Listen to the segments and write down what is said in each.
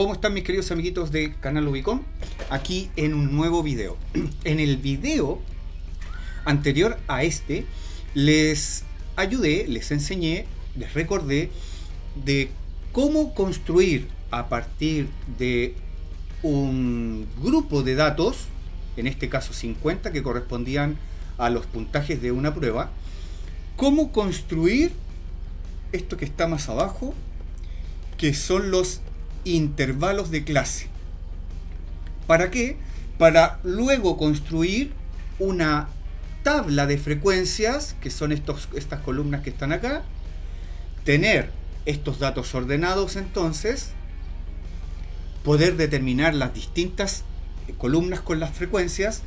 ¿Cómo están mis queridos amiguitos de Canal Ubicom? Aquí en un nuevo video. En el video anterior a este les ayudé, les enseñé, les recordé de cómo construir a partir de un grupo de datos, en este caso 50 que correspondían a los puntajes de una prueba, cómo construir esto que está más abajo, que son los intervalos de clase. ¿Para qué? Para luego construir una tabla de frecuencias, que son estas columnas que están acá, tener estos datos ordenados, entonces poder determinar las distintas columnas con las frecuencias,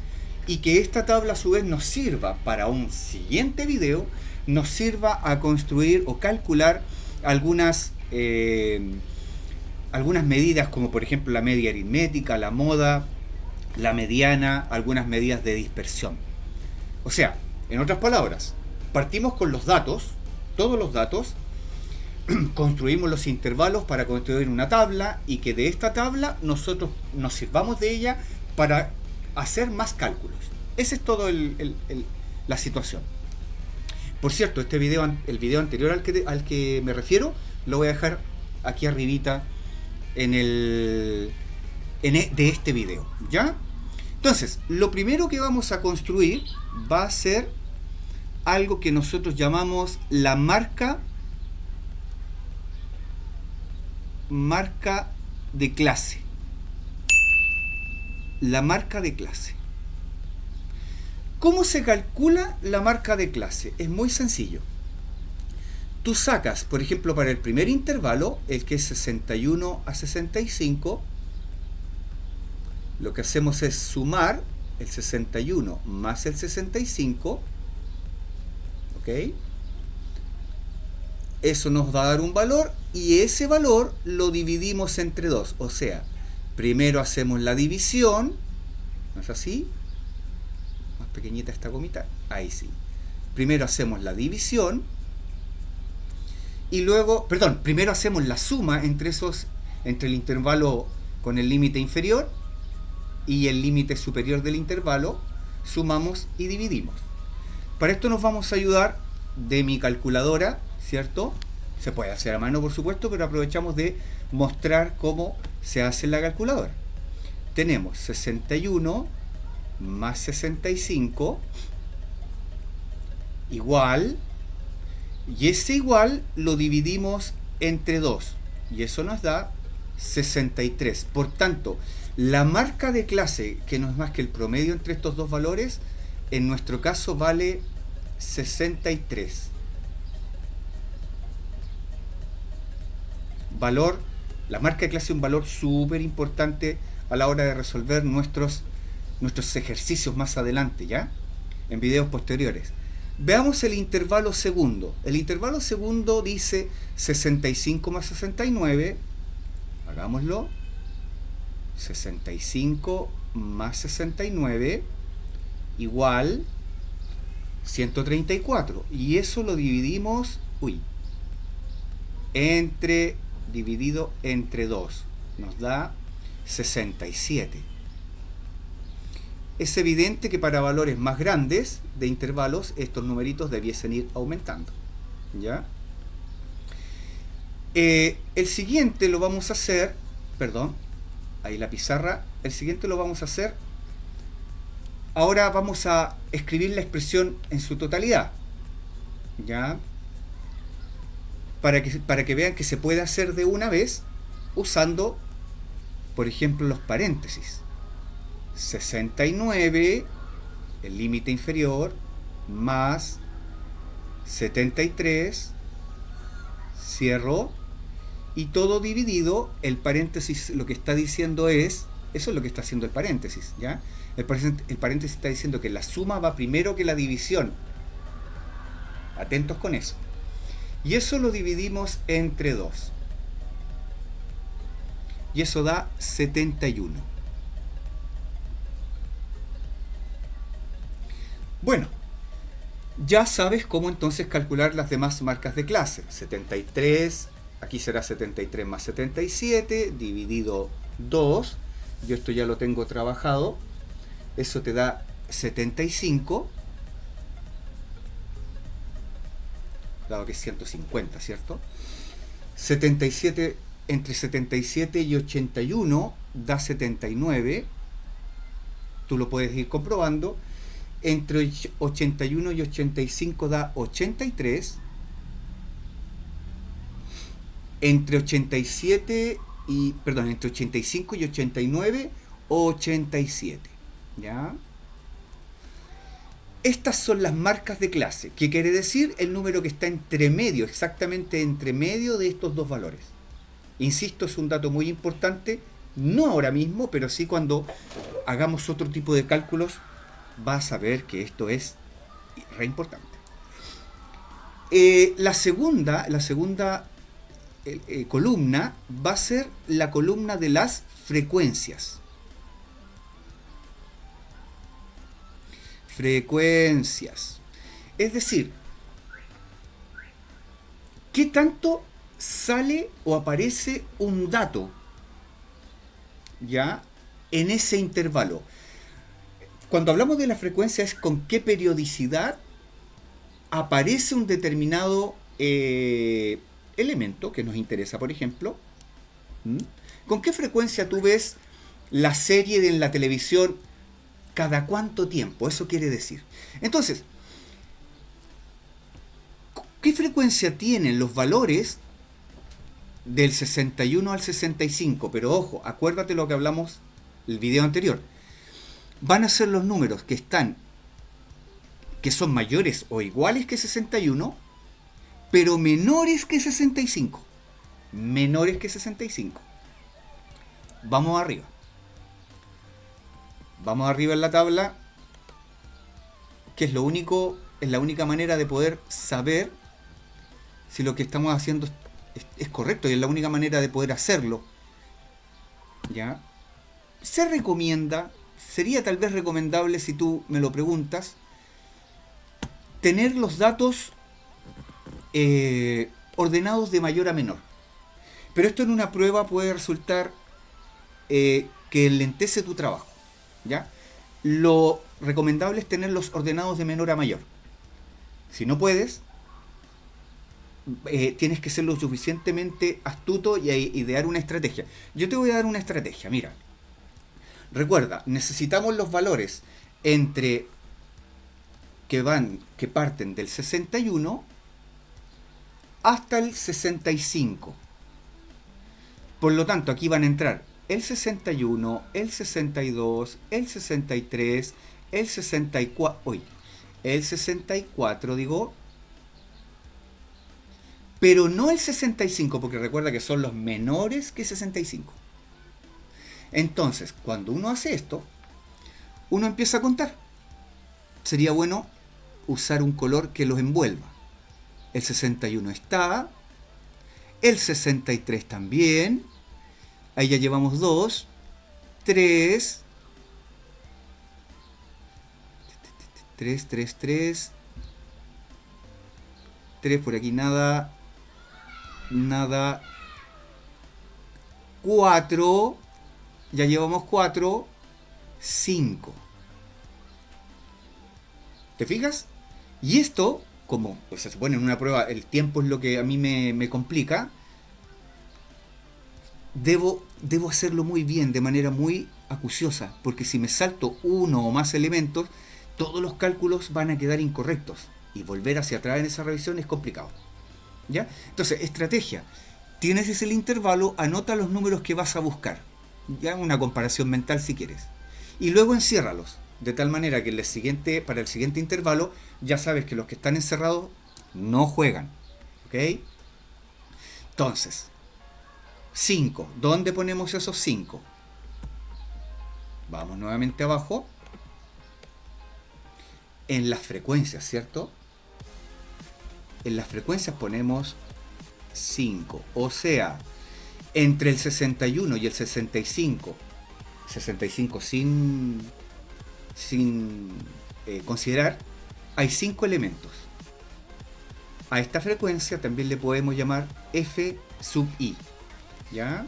y que esta tabla a su vez nos sirva para un siguiente video, nos sirva a construir o calcular algunas medidas, como por ejemplo la media aritmética, la moda, la mediana, algunas medidas de dispersión. O sea, en otras palabras, partimos con los datos, todos los datos, construimos los intervalos para construir una tabla, y que de esta tabla nosotros nos sirvamos de ella para hacer más cálculos. Esa es todo la situación. Por cierto, el video anterior al que me refiero, lo voy a dejar aquí arribita de este video, ¿ya? Entonces, lo primero que vamos a construir va a ser algo que nosotros llamamos la marca de clase. La marca de clase. ¿Cómo se calcula la marca de clase? Es muy sencillo. Tú sacas, por ejemplo, para el primer intervalo, el que es 61 a 65, lo que hacemos es sumar el 61 más el 65, ¿ok? Eso nos va a dar un valor, y ese valor lo dividimos entre 2, o sea, primero hacemos la división, ¿no es así? Más pequeñita esta gomita, ahí sí. Primero hacemos la división, y luego, primero hacemos la suma entre el intervalo con el límite inferior y el límite superior del intervalo, sumamos y dividimos. Para esto nos vamos a ayudar de mi calculadora, ¿cierto? Se puede hacer a mano, por supuesto, pero aprovechamos de mostrar cómo se hace en la calculadora. Tenemos 61 más 65 igual, y ese igual lo dividimos entre 2, y eso nos da 63. Por tanto, la marca de clase, que no es más que el promedio entre estos dos valores, en nuestro caso vale 63. La marca de clase es un valor súper importante a la hora de resolver nuestros ejercicios más adelante, ¿ya? En videos posteriores. Veamos el intervalo segundo. El intervalo segundo dice 65 más 69. Hagámoslo. 65 más 69 igual 134. Y eso lo dividimos, dividido entre 2. Nos da 67. Es evidente que para valores más grandes de intervalos, estos numeritos debiesen ir aumentando, ¿ya? El siguiente lo vamos a hacer, ahí la pizarra, el siguiente lo vamos a hacer, ahora vamos a escribir la expresión en su totalidad, ¿ya? Para que vean que se puede hacer de una vez usando, por ejemplo, los paréntesis. 69, el límite inferior, más 73, cierro, y todo dividido. El paréntesis lo que está diciendo eso es lo que está haciendo el paréntesis, ¿ya? El paréntesis está diciendo que la suma va primero que la división. Atentos con eso. Y eso lo dividimos entre 2. Y eso da 71. Bueno, ya sabes cómo entonces calcular las demás marcas de clase. 73 aquí será 73 más 77, dividido 2. Yo esto ya lo tengo trabajado. Eso te da 75. Dado que es 150, ¿cierto? 77, entre 77 y 81 da 79. Tú lo puedes ir comprobando. Entre 81 y 85 da 83. Entre 87 y, perdón, entre 85 y 89, 87. ¿Ya? Estas son las marcas de clase, que quiere decir el número que está entre medio, exactamente entre medio de estos dos valores. Insisto, es un dato muy importante, no ahora mismo, pero sí cuando hagamos otro tipo de cálculos, vas a ver que esto es re importante. La segunda columna va a ser la columna de las frecuencias. Frecuencias. Es decir, ¿qué tanto sale o aparece un dato ya en ese intervalo? Cuando hablamos de la frecuencia es con qué periodicidad aparece un determinado elemento que nos interesa, por ejemplo. ¿Con qué frecuencia tú ves la serie en la televisión? ¿Cada cuánto tiempo? Eso quiere decir. Entonces, ¿qué frecuencia tienen los valores del 61 al 65? Pero ojo, acuérdate lo que hablamos el video anterior. Van a ser los números que son mayores o iguales que 61, pero menores que 65. Menores que 65. Vamos arriba. Vamos arriba en la tabla, que es la única manera de poder saber si lo que estamos haciendo es correcto, y es la única manera de poder hacerlo. ¿Ya? Se recomienda, sería tal vez recomendable, si tú me lo preguntas, tener los datos ordenados de mayor a menor. Pero esto en una prueba puede resultar que enlentece tu trabajo. ¿Ya? Lo recomendable es tenerlos ordenados de menor a mayor. Si no puedes, tienes que ser lo suficientemente astuto y idear una estrategia. Yo te voy a dar una estrategia, mira. Recuerda, necesitamos los valores que parten del 61 hasta el 65. Por lo tanto, aquí van a entrar el 61, el 62, el 63, el 64, el 64 digo, pero no el 65, porque recuerda que son los menores que 65. Entonces, cuando uno hace esto, uno empieza a contar. Sería bueno usar un color que los envuelva. El 61 está, el 63 también. Ahí ya llevamos 2, 3, 3 por aquí nada, 4, ya llevamos 4, 5. ¿Te fijas? Y esto, como pues, se supone en una prueba, el tiempo es lo que a mí me complica. Debo hacerlo muy bien, de manera muy acuciosa, porque si me salto uno o más elementos, todos los cálculos van a quedar incorrectos y volver hacia atrás en esa revisión es complicado. ¿Ya? Entonces, estrategia. Tienes ese intervalo, anota los números que vas a buscar. Ya una comparación mental si quieres. Y luego enciérralos, de tal manera que para el siguiente intervalo ya sabes que los que están encerrados no juegan. ¿Ok? Entonces, 5. ¿Dónde ponemos esos 5? Vamos nuevamente abajo. En las frecuencias, ¿cierto? En las frecuencias ponemos 5. O sea, entre el 61 y el 65 sin considerar, hay 5 elementos. A esta frecuencia también le podemos llamar F sub i. ¿Ya?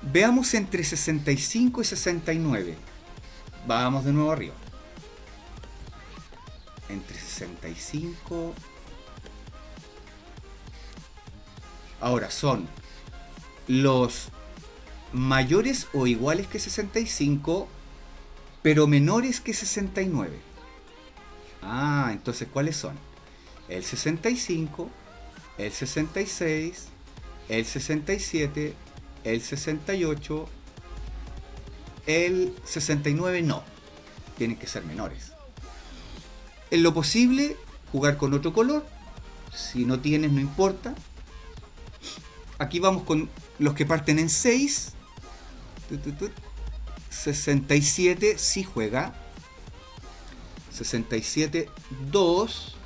Veamos entre 65 y 69. Vamos de nuevo arriba. Entre 65. Ahora son los mayores o iguales que 65, pero menores que 69. Ah, entonces ¿cuáles son? El 65, el 66, el 67, el 68, el 69 no. Tienen que ser menores. En lo posible, jugar con otro color. Si no tienes, no importa. Aquí vamos con los que parten en 6. 67 sí juega. 67, 2,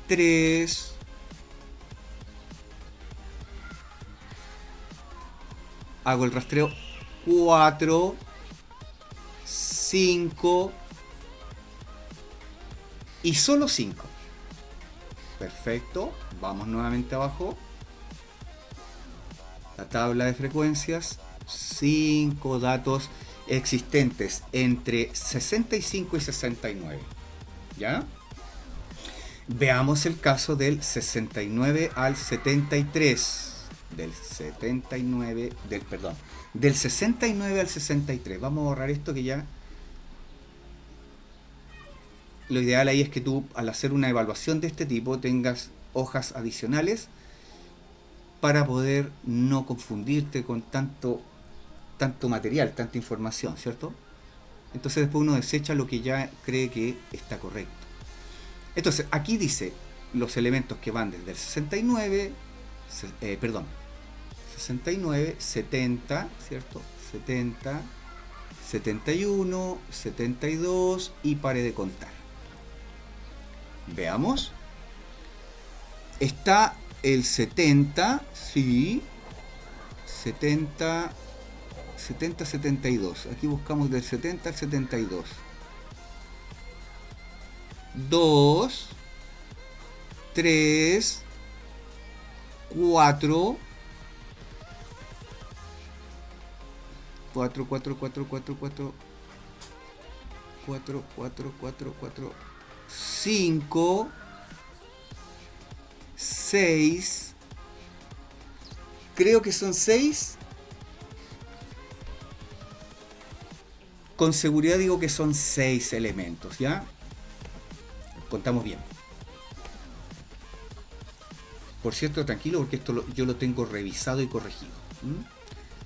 3, hago el rastreo, 4, 5 y solo 5. Perfecto, vamos nuevamente abajo. La tabla de frecuencias, 5 datos existentes entre 65 y 69. ¿Ya? Veamos el caso del 69 al 73. Del 69 al 63. Vamos a borrar esto que ya... Lo ideal ahí es que tú, al hacer una evaluación de este tipo, tengas hojas adicionales para poder no confundirte con tanto material, tanta información, ¿cierto? Entonces después uno desecha lo que ya cree que está correcto. Entonces aquí dice los elementos que van desde el 69, 70, ¿cierto? 70, 71, 72 y pare de contar. Veamos. Está el 70, sí. 70, 72. Aquí buscamos del 70 al 72. 2, 3, 4, 5, 6, creo que son 6. Con seguridad digo que son 6 elementos, ¿ya? Contamos bien. Por cierto, tranquilo, porque esto yo lo tengo revisado y corregido.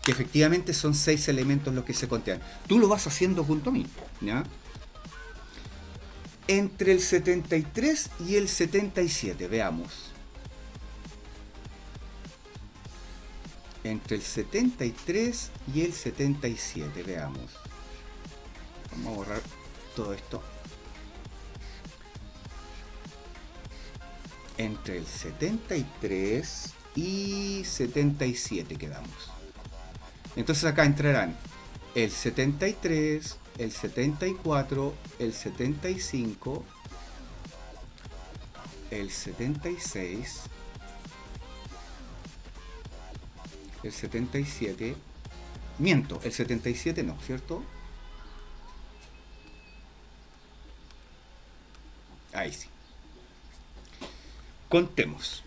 Que efectivamente son 6 elementos los que se contean. Tú lo vas haciendo junto a mí, ¿ya? Entre el 73 y el 77, veamos. Entre el 73 y el 77, veamos. Vamos a borrar todo esto. Entre el 73 y 77 quedamos. Entonces acá entrarán el 73, el 74, el 75, el 76, el 77. Miento, el 77 no, ¿cierto? Ahí sí. Contemos.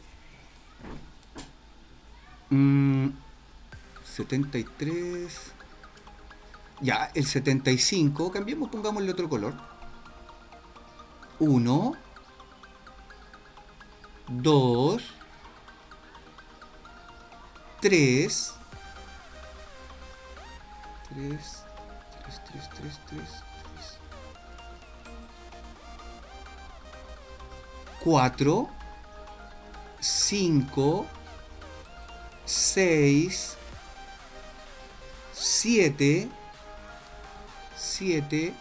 73. Ya, el 75. Cambiemos, pongámosle otro color. 1, 2, 3. 4, 5, 6, 7, 7.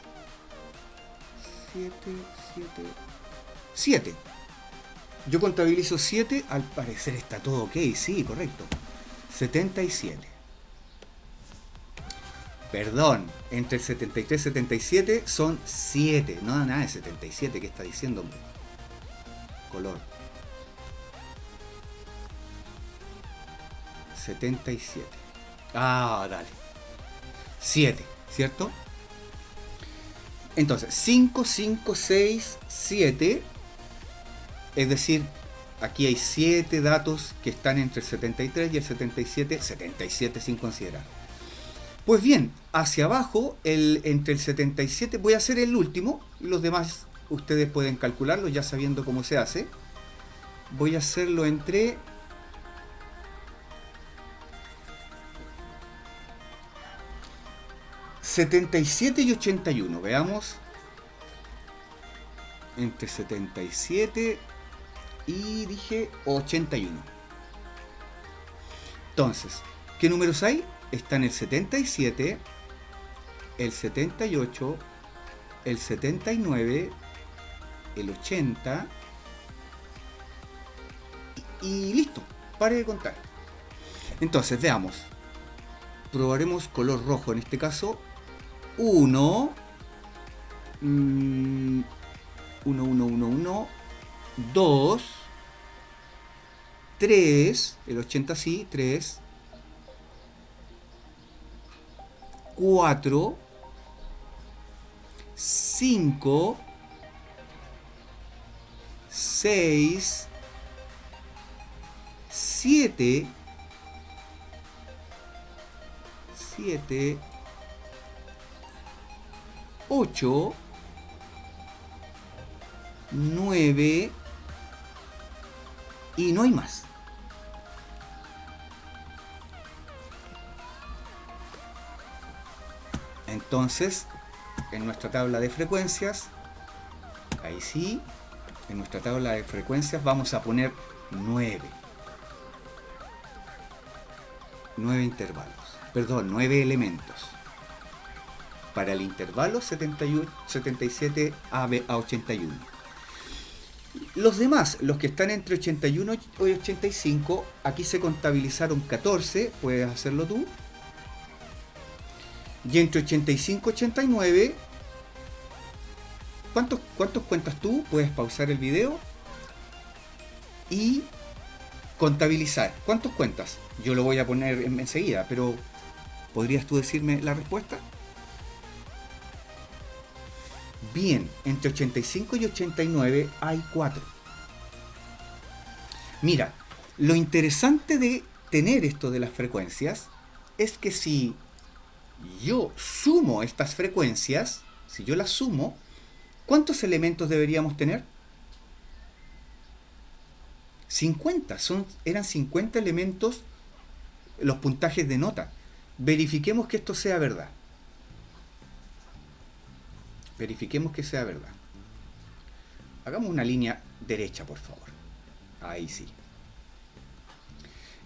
Yo contabilizo 7, al parecer está todo ok, sí, correcto. 77. Perdón, entre el 73 y 77 son 7, no nada de 77, ¿qué está diciendo, hombre? Color. 77. Ah, dale. 7, ¿cierto? Entonces, 5, 5, 6, 7. Es decir, aquí hay 7 datos que están entre el 73 y el 77. 77 sin considerar. Pues bien, hacia abajo, entre el 77, voy a hacer el último. Los demás ustedes pueden calcularlo ya sabiendo cómo se hace. Voy a hacerlo entre 77 y 81. Veamos. Entre 77 y dije 81. Entonces, ¿qué números hay? Están el 77, el 78, el 79, el 80 y listo. Pare de contar. Entonces, veamos. Probaremos color rojo en este caso. 1, 1, 1, 1, 1, 2, 3, el 80 sí, 3, 4, 5, 6, 7, 8, 9 y no hay más. Entonces, en nuestra tabla de frecuencias, ahí sí, en nuestra tabla de frecuencias vamos a poner 9. 9 intervalos, perdón, 9 elementos. Para el intervalo 77 a 81. Los demás, los que están entre 81 y 85, aquí se contabilizaron 14, puedes hacerlo tú. Y entre 85 y 89, ¿cuántos cuentas tú? Puedes pausar el video y contabilizar. ¿Cuántos cuentas? Yo lo voy a poner enseguida, pero ¿podrías tú decirme la respuesta? Bien, entre 85 y 89 hay 4. Mira, lo interesante de tener esto de las frecuencias es que si yo sumo estas frecuencias, si yo las sumo, ¿cuántos elementos deberíamos tener? 50, eran 50 elementos los puntajes de nota. Verifiquemos que esto sea verdad. Verifiquemos que sea verdad. Hagamos una línea derecha, por favor. Ahí sí.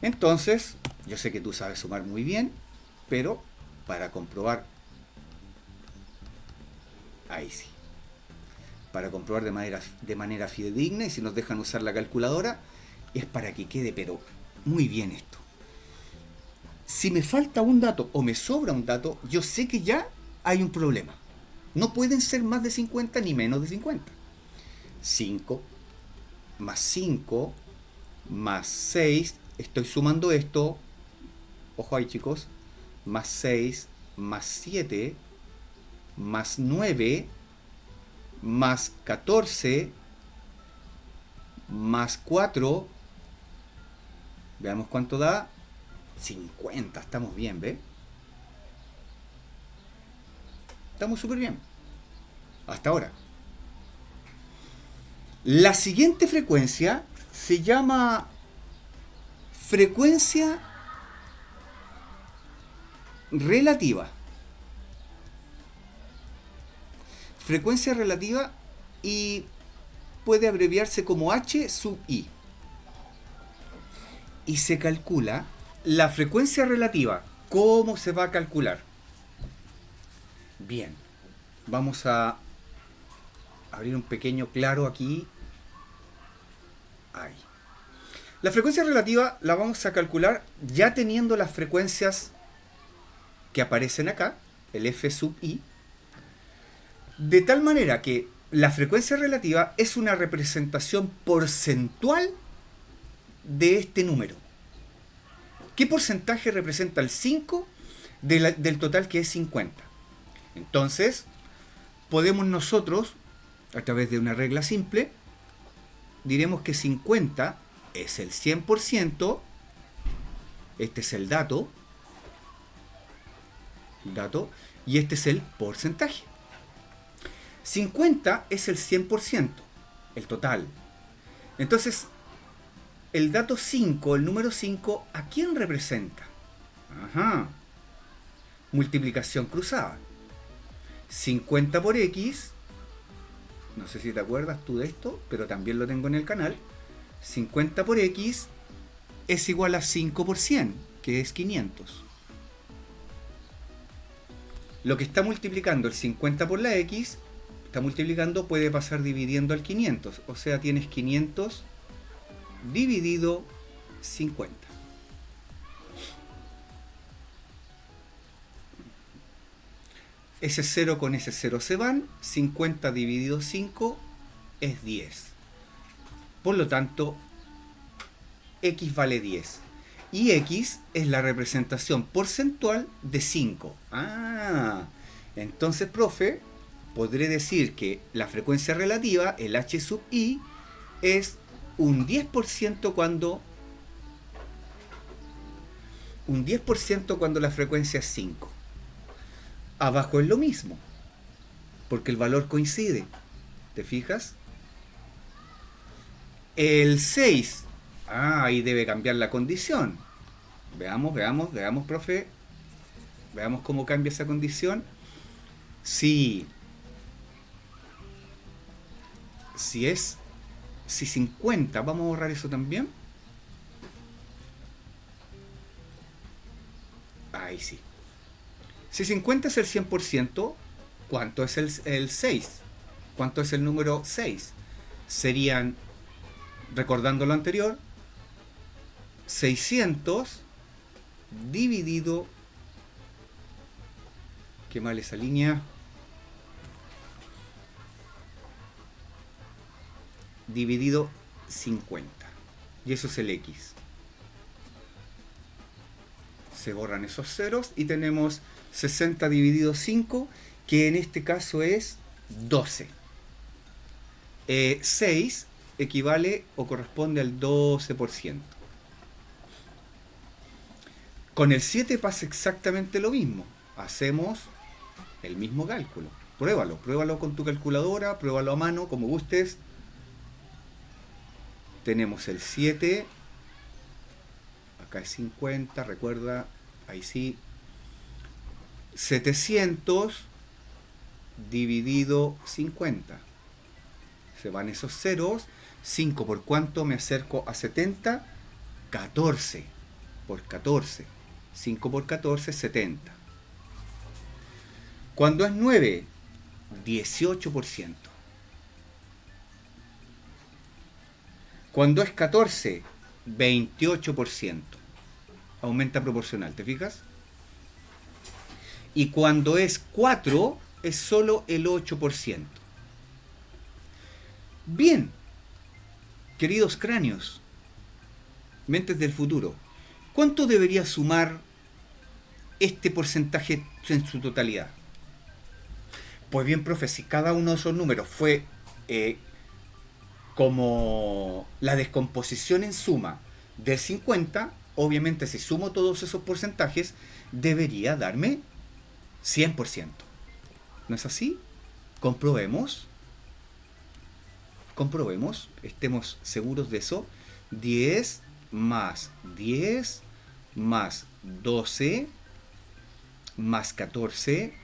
Entonces, yo sé que tú sabes sumar muy bien, pero para comprobar, ahí sí. Para comprobar de manera fidedigna, y si nos dejan usar la calculadora, es para que quede, pero muy bien esto. Si me falta un dato o me sobra un dato, yo sé que ya hay un problema. No pueden ser más de 50 ni menos de 50. 5 más 5 más 6, estoy sumando esto, ojo ahí chicos, más 6 más 7 más 9 más 14 más 4, veamos cuánto da, 50, estamos bien, ¿ve? Estamos súper bien. Hasta ahora. La siguiente frecuencia se llama frecuencia relativa. Frecuencia relativa y puede abreviarse como H sub I. Y se calcula la frecuencia relativa. ¿Cómo se va a calcular? Bien, vamos a abrir un pequeño claro aquí. Ahí. La frecuencia relativa la vamos a calcular ya teniendo las frecuencias que aparecen acá, el F sub I, de tal manera que la frecuencia relativa es una representación porcentual de este número. ¿Qué porcentaje representa el 5 del total, que es 50? Entonces, podemos nosotros, a través de una regla simple, diremos que 50 es el 100%, este es el dato, y este es el porcentaje. 50 es el 100%, el total. Entonces, el dato 5, el número 5, ¿a quién representa? Ajá. Multiplicación cruzada. 50 por X, no sé si te acuerdas tú de esto, pero también lo tengo en el canal. 50 por X es igual a 5 por 100, que es 500. Lo que está multiplicando el 50 por la X, está multiplicando, puede pasar dividiendo al 500. O sea, tienes 500 dividido 50. Ese 0 con ese 0 se van. 50 dividido 5 es 10. Por lo tanto, X vale 10. Y X es la representación porcentual de 5. Ah, entonces, profe, podré decir que la frecuencia relativa, el H sub I, es un 10% cuando la frecuencia es 5. Abajo es lo mismo, porque el valor coincide. ¿Te fijas? El 6. Ahí debe cambiar la condición. Veamos, profe. Veamos cómo cambia esa condición. Si 50, vamos a borrar eso también. Ahí sí. Si 50 es el 100%, ¿cuánto es el 6? ¿Cuánto es el número 6? Serían, recordando lo anterior, 600 dividido, qué mal esa línea, dividido 50. Y eso es el X. Se borran esos ceros y tenemos 60 dividido 5, que en este caso es 12. 6 equivale o corresponde al 12%. Con el 7 pasa exactamente lo mismo. Hacemos el mismo cálculo. Pruébalo con tu calculadora, pruébalo a mano, como gustes. Tenemos el 7, acá es 50, recuerda, ahí sí. 700 dividido 50. Se van esos ceros. 5 por cuánto me acerco a 70. 14 por 14. 5 por 14, 70. Cuando es 9, 18%. Cuando es 14, 28%. Aumenta proporcional, ¿te fijas? Y cuando es 4, es solo el 8%. Bien, queridos cráneos, mentes del futuro, ¿cuánto debería sumar este porcentaje en su totalidad? Pues bien, profe, si cada uno de esos números fue como la descomposición en suma del 50, obviamente si sumo todos esos porcentajes, debería darme 100%. ¿No es así? Comprobemos, estemos seguros de eso. 10 más 10 más 12 más 14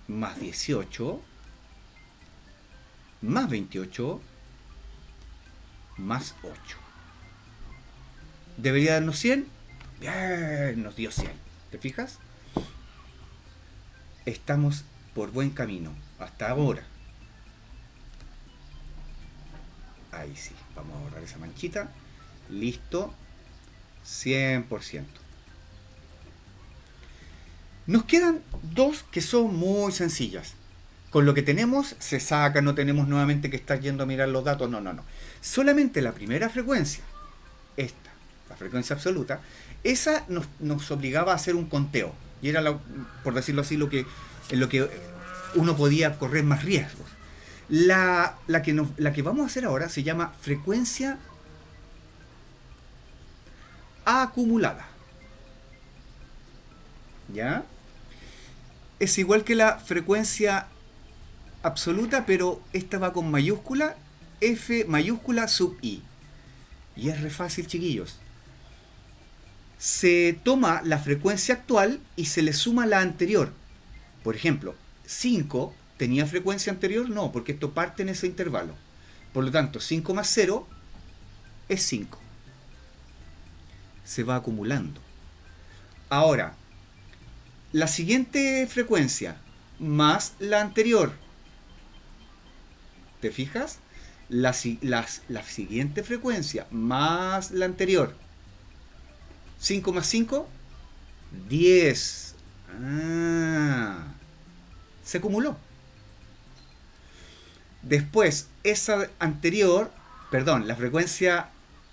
más 18 más 28 más 8. ¿Debería darnos 100? Bien, nos dio 100. ¿Te fijas? Estamos por buen camino hasta ahora. Ahí sí, vamos a borrar esa manchita. Listo. 100%. Nos quedan dos que son muy sencillas. Con lo que tenemos se saca, no tenemos nuevamente que estar yendo a mirar los datos. No. Solamente la primera frecuencia, esta, la frecuencia absoluta, esa nos obligaba a hacer un conteo. Y era, por decirlo así, en lo que uno podía correr más riesgos. La que vamos a hacer ahora se llama frecuencia acumulada. ¿Ya? Es igual que la frecuencia absoluta, pero esta va con mayúscula, F mayúscula sub I. Y es re fácil, chiquillos. Se toma la frecuencia actual y se le suma la anterior. Por ejemplo, 5 tenía frecuencia anterior, no, porque esto parte en ese intervalo. Por lo tanto, 5 más 0 es 5. Se va acumulando. Ahora, la siguiente frecuencia más la anterior. ¿Te fijas? La siguiente frecuencia más la anterior. 5 más 5, 10. Se acumuló. Después, esa anterior, perdón, la frecuencia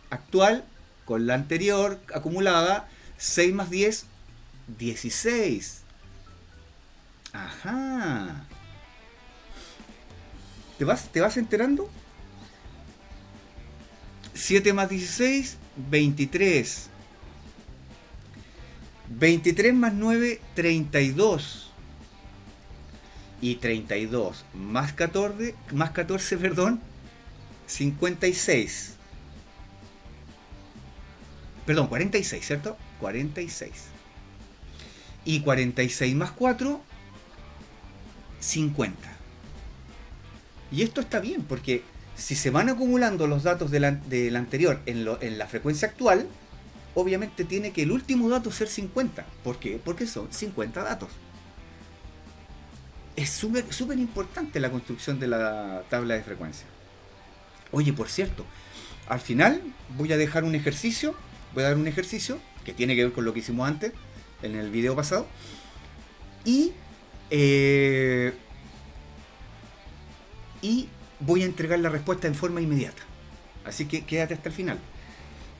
actual con la anterior acumulada, 6 más 10, 16. Ajá. ¿Te vas enterando? 7 más 16, 23. 23 más 9, 32. Y 32 más 14, perdón, 56. Perdón, 46, ¿cierto? 46. Y 46 más 4, 50. Y esto está bien, porque si se van acumulando los datos del anterior en la frecuencia actual, obviamente tiene que el último dato ser 50. ¿Por qué? Porque son 50 datos. Es súper importante la construcción de la tabla de frecuencia. Oye, por cierto, al final voy a dar un ejercicio que tiene que ver con lo que hicimos antes, en el video pasado, y voy a entregar la respuesta en forma inmediata. Así que quédate hasta el final.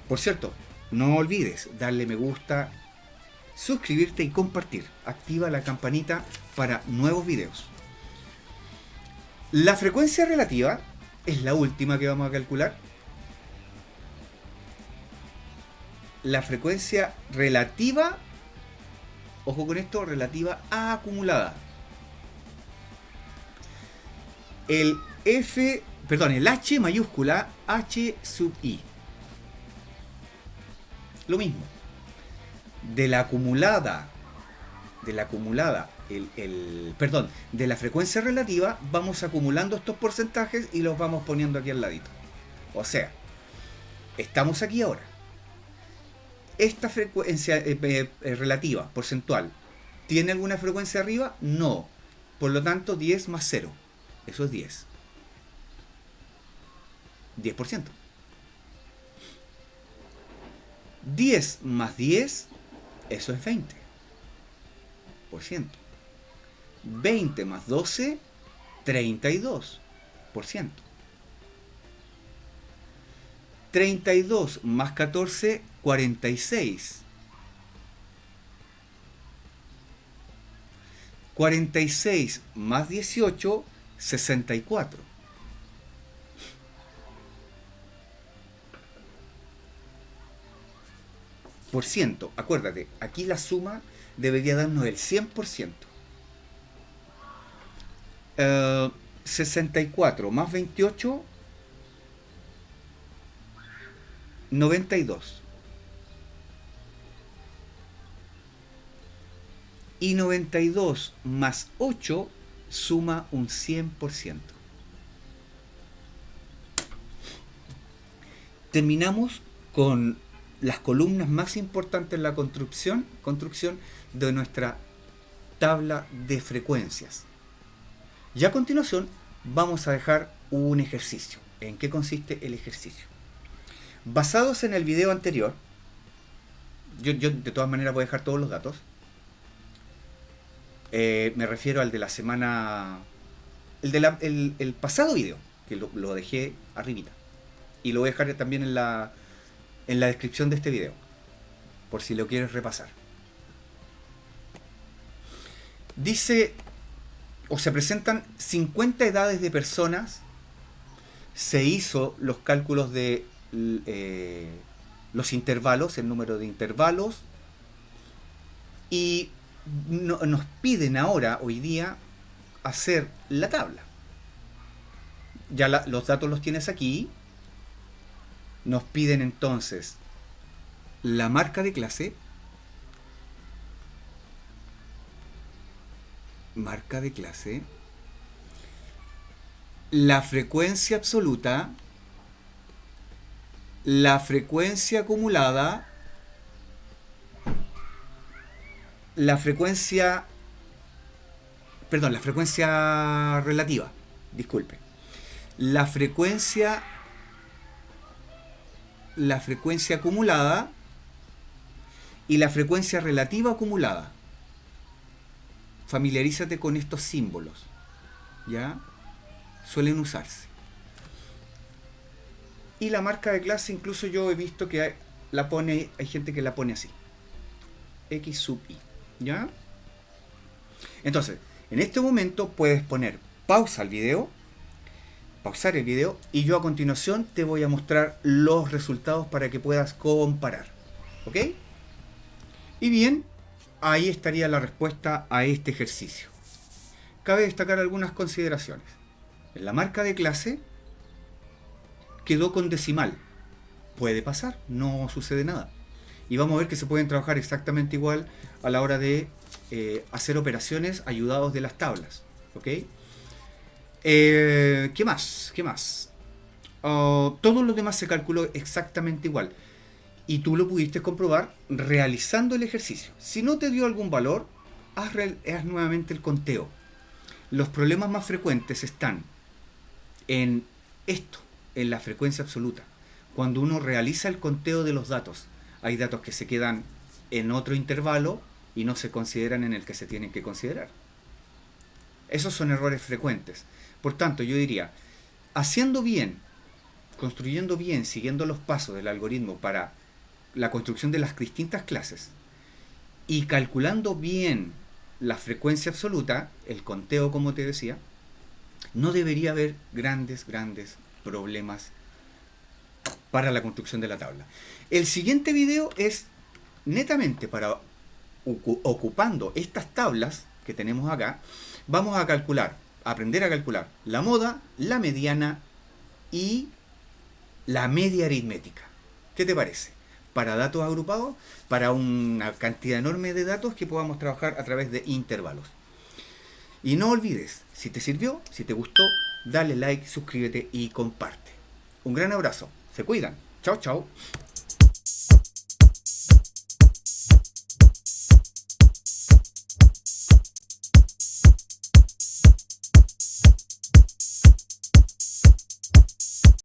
Por cierto, no olvides darle me gusta, suscribirte y compartir. Activa la campanita para nuevos videos. La frecuencia relativa es la última que vamos a calcular. La frecuencia relativa, ojo con esto, relativa a acumulada. El H mayúscula, H sub I. Lo mismo. De la acumulada, de la frecuencia relativa, vamos acumulando estos porcentajes y los vamos poniendo aquí al ladito. O sea, estamos aquí ahora. Esta frecuencia relativa, porcentual, ¿tiene alguna frecuencia arriba? No. Por lo tanto, 10 más 0. Eso es 10. 10%. 10 más 10, eso es 20%. 20 más 12, 32%. 32 más 14, 46. 46 más 18, 64. Por ciento. Acuérdate, aquí la suma debería darnos el 100%. 64 más 28, 92. Y 92 más 8 suma un 100%. Terminamos con las columnas más importantes en la construcción de nuestra tabla de frecuencias. Y a continuación vamos a dejar un ejercicio. ¿En qué consiste el ejercicio? Basados en el video anterior, yo de todas maneras voy a dejar todos los datos. Me refiero al de la semana, el pasado video, que lo dejé arribita. Y lo voy a dejar también en la descripción de este video, por si lo quieres repasar. Dice, o se presentan 50 edades de personas, se hizo los cálculos de los intervalos, el número de intervalos, y nos piden ahora, hoy día, hacer la tabla. Ya los datos los tienes aquí. Nos piden entonces la marca de clase, la frecuencia absoluta, la frecuencia acumulada, la frecuencia relativa, disculpe, la frecuencia acumulada y la frecuencia relativa acumulada. Familiarízate con estos símbolos, ¿ya? Suelen usarse. Y la marca de clase, incluso yo he visto que hay gente que la pone así, X sub I, ¿ya? Entonces, en este momento puedes poner pausar el video, y yo a continuación te voy a mostrar los resultados para que puedas comparar, ¿ok? Y bien, ahí estaría la respuesta a este ejercicio. Cabe destacar algunas consideraciones. En la marca de clase quedó con decimal. Puede pasar, no sucede nada. Y vamos a ver que se pueden trabajar exactamente igual a la hora de hacer operaciones ayudados de las tablas, ¿ok? ¿Qué más? Todo lo demás se calculó exactamente igual. Y tú lo pudiste comprobar realizando el ejercicio. Si no te dio algún valor, haz nuevamente el conteo. Los problemas más frecuentes están en esto, en la frecuencia absoluta. Cuando uno realiza el conteo de los datos, hay datos que se quedan en otro intervalo y no se consideran en el que se tienen que considerar. Esos son errores frecuentes. Por tanto, yo diría, haciendo bien, construyendo bien, siguiendo los pasos del algoritmo para la construcción de las distintas clases y calculando bien la frecuencia absoluta, el conteo como te decía, no debería haber grandes problemas para la construcción de la tabla. El siguiente video es netamente para, ocupando estas tablas que tenemos acá, vamos a aprender a calcular la moda, la mediana y la media aritmética. ¿Qué te parece? Para datos agrupados, para una cantidad enorme de datos que podamos trabajar a través de intervalos. Y no olvides, si te sirvió, si te gustó, dale like, suscríbete y comparte. Un gran abrazo. Se cuidan. Chao, chao.